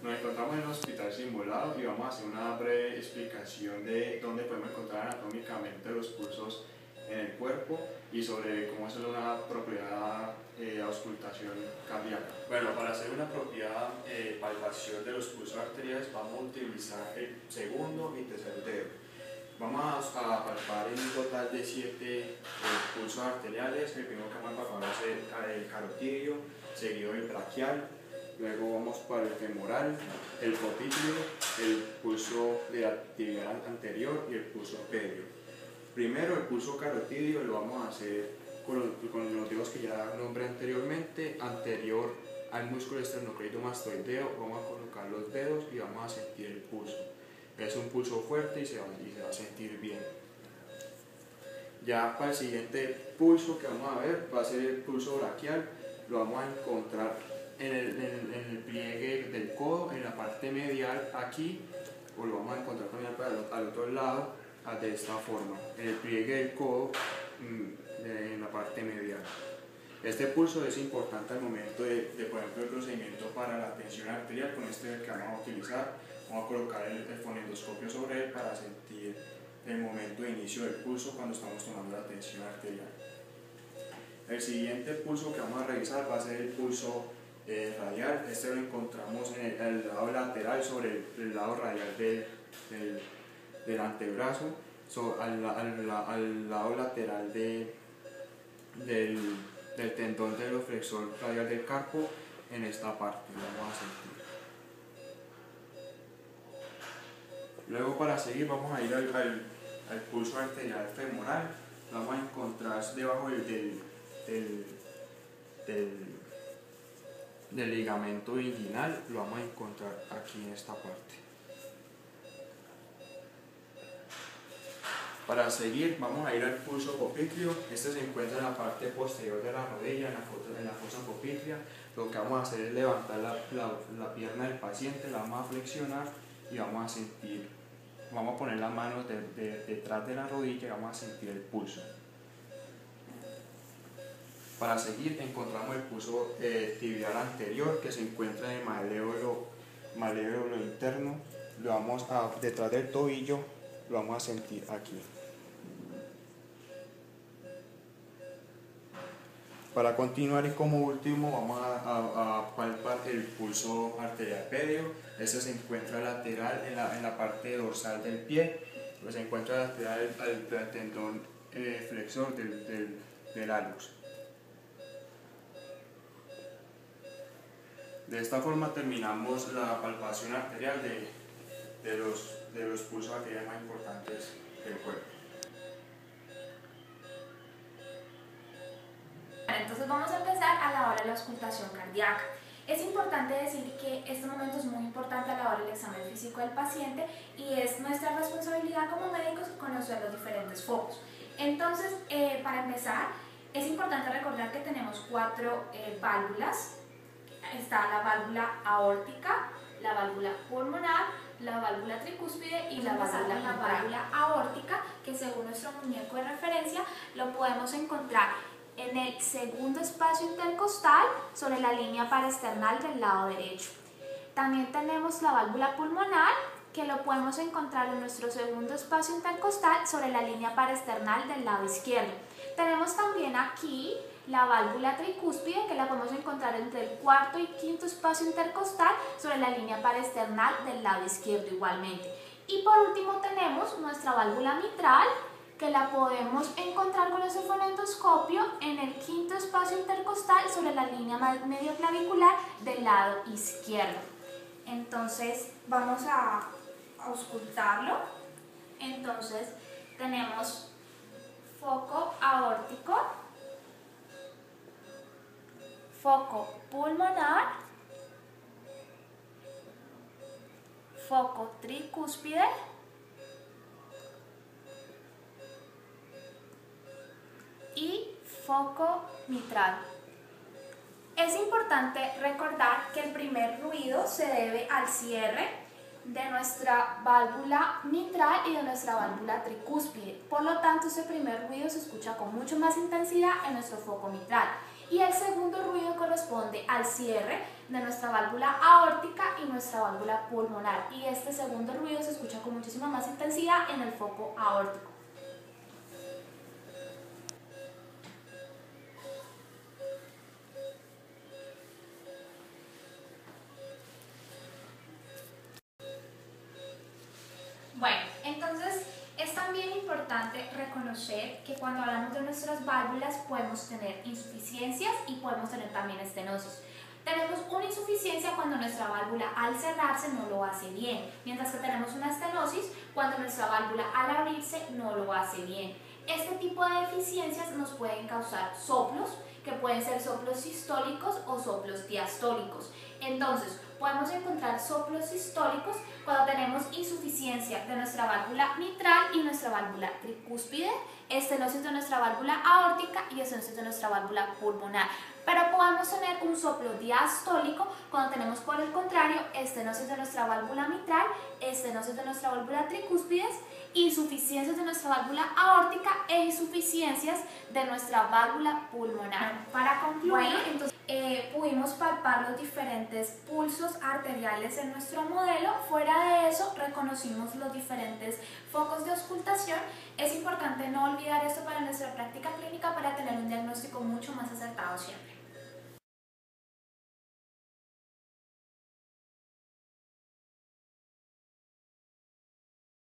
Nos encontramos en un hospital simulado y vamos a hacer una breve explicación de dónde podemos encontrar anatómicamente los pulsos en el cuerpo y sobre cómo hacer una apropiada auscultación cardíaca. Bueno, para hacer una apropiada palpación de los pulsos arteriales vamos a utilizar el segundo y tercer dedo. Vamos a palpar en un total de 7 pulsos arteriales. El primero que vamos a palpar va a ser el carotidio, seguido del braquial. Luego vamos para el femoral, el popliteo, el pulso de la tibial anterior y el pulso pedio. Primero el pulso carotidio lo vamos a hacer con los dedos que ya nombré anteriormente, anterior al músculo esternocleidomastoideo. Vamos a colocar los dedos y vamos a sentir el pulso. Es un pulso fuerte y se va a sentir bien. Ya para el siguiente pulso que vamos a ver va a ser el pulso braquial. Lo vamos a encontrar en el pliegue del codo, en la parte medial aquí, o lo vamos a encontrar también al otro lado, de esta forma, en el pliegue del codo, en la parte medial. Este pulso es importante al momento de por ejemplo, el procedimiento para la tensión arterial. Con este que vamos a utilizar, vamos a colocar el fonendoscopio sobre él para sentir el momento de inicio del pulso cuando estamos tomando la tensión arterial. El siguiente pulso que vamos a revisar va a ser el pulso radial. Este lo encontramos en el lado lateral, sobre el lado radial del antebrazo, al lado lateral del tendón del flexor radial del carpo. En esta parte lo vamos a sentir. Luego, para seguir, vamos a ir al pulso arterial femoral. Lo vamos a encontrar debajo del ligamento inguinal. Lo vamos a encontrar aquí en esta parte. Para seguir, vamos a ir al pulso popliteo. Este se encuentra en la parte posterior de la rodilla, en la fosa poplitea. Lo que vamos a hacer es levantar la pierna del paciente, la vamos a flexionar y vamos a sentir. Vamos a poner las manos detrás de la rodilla y vamos a sentir el pulso. Para seguir, encontramos el pulso tibial anterior, que se encuentra en el maléolo interno. Lo vamos detrás del tobillo, lo vamos a sentir aquí. Para continuar y como último vamos a palpar el pulso arterial pedio. Este se encuentra lateral en la parte dorsal del pie, pues se encuentra lateral al tendón flexor del hallux. De esta forma terminamos la palpación arterial de los pulsos arteriales más importantes del cuerpo. Entonces vamos a empezar a la hora de la auscultación cardíaca. Es importante decir que este momento es muy importante a la hora del examen físico del paciente y es nuestra responsabilidad como médicos conocer los diferentes focos. Entonces, para empezar, es importante recordar que tenemos 4 válvulas. Está la válvula aórtica, la válvula pulmonar, la válvula tricúspide y la válvula aórtica, que según nuestro muñeco de referencia lo podemos encontrar en el segundo espacio intercostal sobre la línea paraesternal del lado derecho. También tenemos la válvula pulmonar, que lo podemos encontrar en nuestro segundo espacio intercostal sobre la línea paraesternal del lado izquierdo. Tenemos también aquí la válvula tricúspide, que la podemos encontrar entre el cuarto y quinto espacio intercostal sobre la línea paraesternal del lado izquierdo igualmente. Y por último tenemos nuestra válvula mitral, que la podemos encontrar con nuestro fonendoscopio en el quinto espacio intercostal sobre la línea medio clavicular del lado izquierdo. Entonces vamos a auscultarlo. Entonces tenemos foco aórtico, foco pulmonar, foco tricúspide, y foco mitral. Es importante recordar que el primer ruido se debe al cierre de nuestra válvula mitral y de nuestra válvula tricúspide. Por lo tanto, ese primer ruido se escucha con mucho más intensidad en nuestro foco mitral. Y el segundo ruido corresponde al cierre de nuestra válvula aórtica y nuestra válvula pulmonar. Y este segundo ruido se escucha con muchísima más intensidad en el foco aórtico. Bueno, entonces es también importante reconocer que cuando hablamos de nuestras válvulas podemos tener insuficiencias y podemos tener también estenosis. Tenemos una insuficiencia cuando nuestra válvula al cerrarse no lo hace bien, mientras que tenemos una estenosis cuando nuestra válvula al abrirse no lo hace bien. Este tipo de deficiencias nos pueden causar soplos, que pueden ser soplos sistólicos o soplos diastólicos. Entonces, podemos encontrar soplos sistólicos cuando tenemos insuficiencia de nuestra válvula mitral y nuestra válvula tricúspide, estenosis de nuestra válvula aórtica y estenosis de nuestra válvula pulmonar. Pero podemos tener un soplo diastólico cuando tenemos, por el contrario, estenosis de nuestra válvula mitral, estenosis de nuestra válvula tricúspide, insuficiencias de nuestra válvula aórtica e insuficiencias de nuestra válvula pulmonar. Para concluir, bueno, entonces, pudimos palpar los diferentes pulsos arteriales en nuestro modelo. Fuera de eso, reconocimos los diferentes focos de auscultación. Es importante no olvidar esto para nuestra práctica clínica para tener un diagnóstico mucho más acertado siempre.